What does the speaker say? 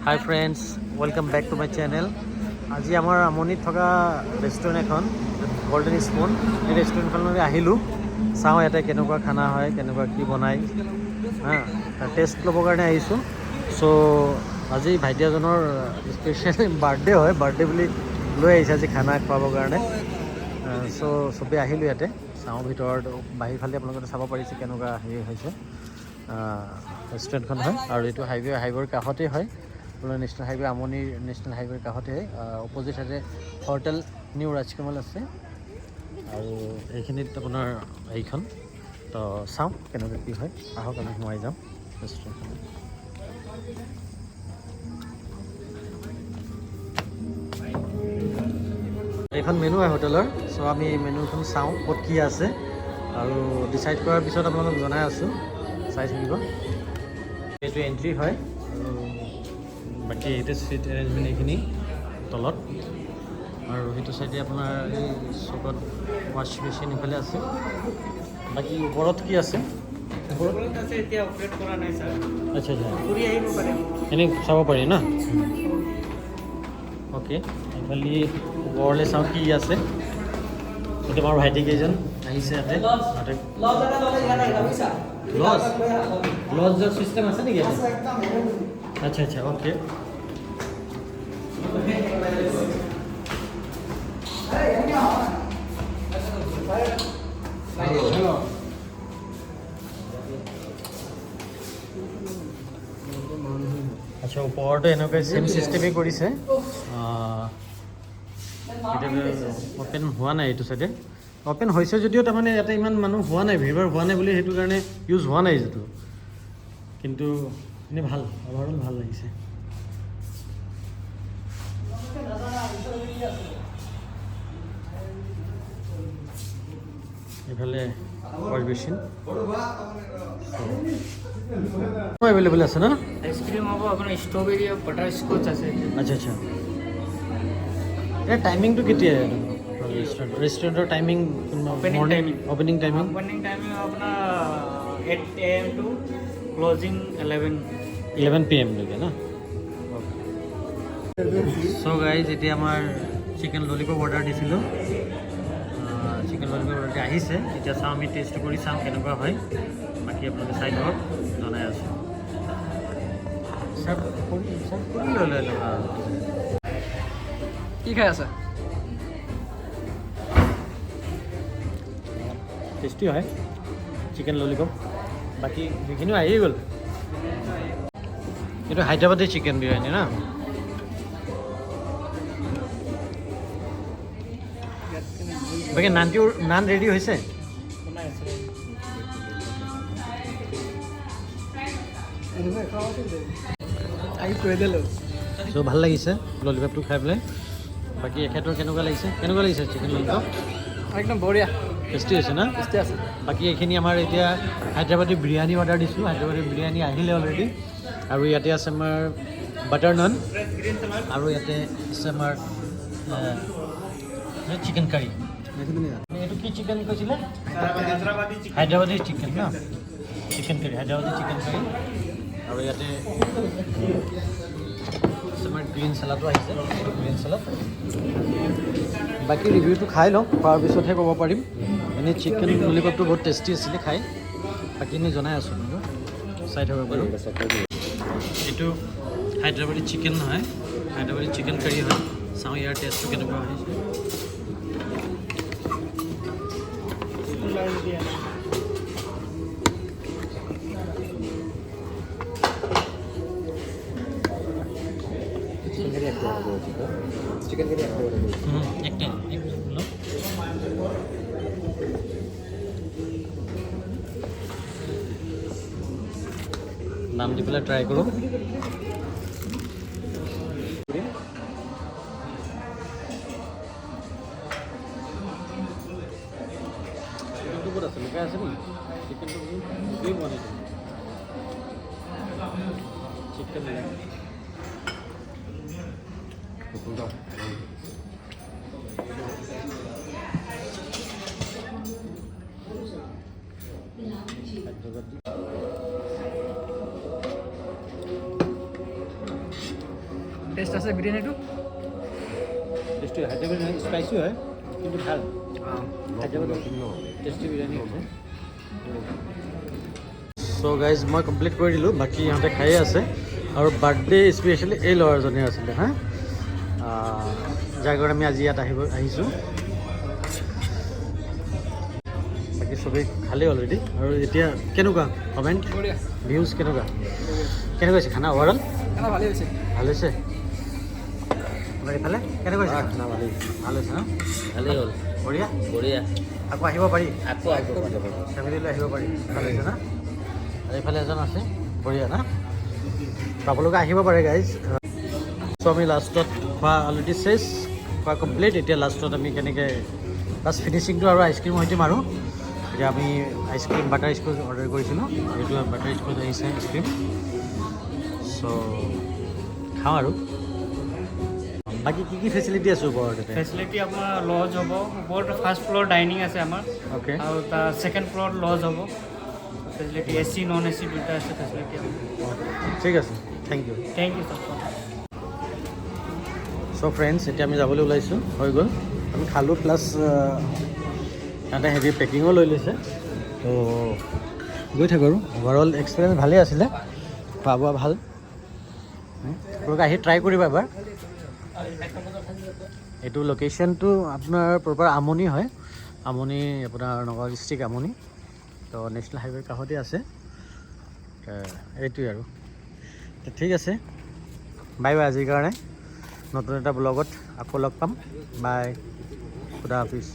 Hi friends welcome back to my channel. आज आमार আমনিত থকা रेस्टुरेंट এখন गोल्डन स्पून এই ৰেষ্টুৰেণ্টখনলৈ আহিলোঁ। চাওঁ ইয়াতে কেনেকুৱা খানা হয়, কেনেকুৱা কি বনায়, টেষ্ট ল'বৰ কাৰণে আহিছোঁ। চ' আজি ভাইটি এজনৰ স্পেচিয়েল বাৰ্থডে হয়, বাৰ্থডে বুলি লৈ আহিছে আজি খানা খুৱাবৰ কাৰণে। চ' চবেই আহিলোঁ ইয়াতে, চাওঁ ভিতৰত বাহিৰ ফালে আপোনালোকে চাব পাৰিছে কেনেকুৱা হেৰি হৈছে ৰেষ্টুৰেণ্টখন হয়। আৰু এইটো হাইৱেৰ কাষতেই হয়, আপোনাৰ নেশ্যনেল হাইৱে আমনিৰ নেশ্যনেল হাইৱেৰ কাষতে অপজিট চাইডে হোটেল নিউ ৰাজকমল আছে। আৰু এইখিনিত আপোনাৰ এইখন তো চাওঁ কেনেকৈ কি হয়, আহক আমি সোমাই যাওঁ ৰেষ্টুৰেণ্টখন। এইখন মেনু হয় হোটেলৰ। চ' আমি মেনুখন চাওঁ ক'ত কি আছে আৰু ডিচাইড কৰাৰ পিছত আপোনালোকক জনাই আছোঁ, চাই থাকিব। এইটো এণ্ট্ৰি হয় আৰু বাকী এইটো চিট এৰেঞ্জমেণ্ট এইখিনি তলত, আৰু সেইটো চাইডে আপোনাৰ এই চকত ৱাশ্ব মেচিন এইফালে আছে। বাকী ওপৰত কি আছে? আচ্ছা আচ্ছা, এনেই চাব পাৰি ন? অ'কে, এইফালে ওপৰলৈ চাওঁ কি আছে। এতিয়া আমাৰ ভাইটি কেইজন আহিছে ইয়াতে। লজৰ চিষ্টেম আছে নেকি? আচ্ছা আচ্ছা, অ'কে। আচ্ছা, ওপৰতো এনেকৈ চেম চিষ্টেমেই কৰিছে। অ'পেন হোৱা নাই এইটো চাইডে, অ'পেন হৈছে যদিও তাৰমানে ইয়াতে ইমান মানুহ হোৱা নাই, ভিৰ হোৱা নাই বুলি সেইটো কাৰণে ইউজ হোৱা নাই যিটো, কিন্তু এনেই ভাল, অভাৰঅল ভাল লাগিছে। এইফালে ৱাশ্ব মেচিন এভেইলেবল আছে ন? আইসক্ৰিম হব আপনাৰ স্ট্ৰবেৰি আৰ বাটাৰ স্কচ আছে। আচ্ছা আচ্ছা, এই টাইমিংটো কেতিয়া? ৰেষ্টুৰেণ্টৰ টাইমিং অপেনিং টাইমিং আপনার 8 AM টু ক্লোজিং 11 PM লৈকে ন? চ' গাইজ, এতিয়া আমাৰ চিকেন ললিপপ অৰ্ডাৰ দিছিলোঁ। চিকেন ললিপপ অৰ্ডাৰ আহিছে, এতিয়া চাওঁ আমি টেষ্ট কৰি চাওঁ কেনেকুৱা হয়। বাকী আপোনালোকে চাই লওক, জনাই আছোঁ। কি খাই আছে? টেষ্টি হয় চিকেন ললিপপ। বাকী সেইখিনিও আহি গ'ল। এইটো হায়দৰাবাদী চিকেন বিৰিয়ানী ন? বাকী নান ৰেডি হৈছে? চ' ভাল লাগিছে ললিপপটো খাই পেলাই। বাকী এখেতৰ কেনেকুৱা লাগিছে চিকেন ললিপপ? একদম বঢ়িয়া, টেষ্টি হৈছে ন? টেষ্টি আছে। বাকী এইখিনি আমাৰ এতিয়া হায়দৰাবাদী বিৰিয়ানী অৰ্ডাৰ দিছোঁ। হায়দৰাবাদী বিৰিয়ানী আহিলে অলৰেডি। আৰু ইয়াতে আছে আমাৰ বাটাৰ নান, আৰু ইয়াতে আছে আমাৰ চিকেন কাৰী। এইটো কি চিকেন কৈছিলে? হায়দৰাবাদী চিকেন ন? Chicken curry, Hyderabadi chicken curry. আৰু ইয়াতে আমাৰ গ্ৰীণ চালাডো আহিছে, গ্ৰীণ চালাড। বাকী ৰিভিউটো খাই লওঁ, খোৱাৰ পিছতহে ক'ব পাৰিম। এনেই চিকেন ললিপপটো বহুত টেষ্টি আছিলে খাই। বাকী এনেই জনাই আছোঁ, কিন্তু চাই থাকিব পাৰোঁ। এইটো হায়দৰাবাদী চিকেন নহয়, হায়দৰাবাদী চিকেন কাৰী হয়। চাওঁ ইয়াৰ টেষ্টটো কেনেকুৱা আহিছে। নাম দি পেলাই ট্ৰাই কৰোঁ। চিকেনটো ক'ত আছে? লুকাই আছে নেকি? চিকেনটো বুজি পোৱা নাই। চিকেন টেষ্ট আছে বিৰিয়ানীটো টেষ্টি হায়দৰাবাদী স্পাইচি হয় কিন্তু ভাল হায়দৰাবাদৰ টেষ্টি বিৰিয়ানী হৈছে চ' গাইজ মই কমপ্লিট কৰি দিলোঁ বাকী ইহঁতে খায়ে আছে আৰু বাৰ্থডে স্পেচিয়েলি এই ল'ৰাজনীৰ আছিলে হা যাৰ কাৰণে আমি আজি ইয়াত আহিছোঁ বাকী চবেই খালেই অলৰেডি আৰু এতিয়া কেনেকুৱা কমেণ্ট বঢ়িয়া ভিউজ কেনেকুৱা হৈছে খানা অভাৰঅল খানা ভালেই হৈছে ভাল হৈছে আপোনাৰ এইফালে কেনেকুৱা হৈছে খানা ভালেই ভাল হৈছে ন ভালেই হ'ল বঢ়িয়া বঢ়িয়া আকৌ আহিব পাৰি আকৌ আহিব পাৰিব ফেমিলি লৈ আহিব পাৰি ভাল হৈছে না আৰু এইফালে এজন আছে বঢ়িয়া না আপোনালোকে আহিব পাৰে গাইজ চ' আমি লাষ্টত খোৱা অলৰেডি চেছ খোৱা কমপ্লিট এতিয়া লাষ্টত আমি কেনেকৈ লাষ্ট ফিনিচিংটো আৰু আইচক্ৰীম সৈতে মাৰোঁ এতিয়া আমি আইচক্ৰীম বাটাৰ স্কচ অৰ্ডাৰ কৰিছিলোঁ এইটো বাটাৰ স্কচ আহিছে আইচক্ৰীম চ' খাওঁ আৰু বাকী কি ফেচিলিটি আছে ওপৰত ফেচিলিটি আপোনাৰ লজ হ'ব ওপৰত ফাৰ্ষ্ট ফ্ল'ৰ ডাইনিং আছে আমাৰ অ'কে আৰু তাৰ ছেকেণ্ড ফ্ল'ৰত লজ হ'ব ফেচিলিটি এ চি নন এ চি দুটা আছে ফেচিলিটি ঠিক আছে thank you thank you sir so' friends এতিয়া আমি যাবলৈ ওলাইছোঁ হৈ গ'ল আমি খালোঁ প্লাছ সিহঁতে হেভি পেকিঙো লৈ লৈছে ত' গৈ থাকোঁ আৰু অভাৰঅল এক্সপিৰিয়েঞ্চ ভালেই আছিলে খোৱা বোৱা ভাল আপোনালোকে আহি ট্ৰাই কৰিব এবাৰ এইটো লোকেশ্যনটো আপোনাৰ প্ৰপাৰ আমনি হয় আমনি আপোনাৰ নগাঁও ডিষ্ট্ৰিক্ট আমনি তো নেশ্যনেল হাইৱেৰ কাষতে আছে এইটোৱে আৰু ঠিক আছে বাই বাই আজিৰ কাৰণে নতুন এটা ব্লগত আকৌ লগ পাম বাই খুদা হাফিজ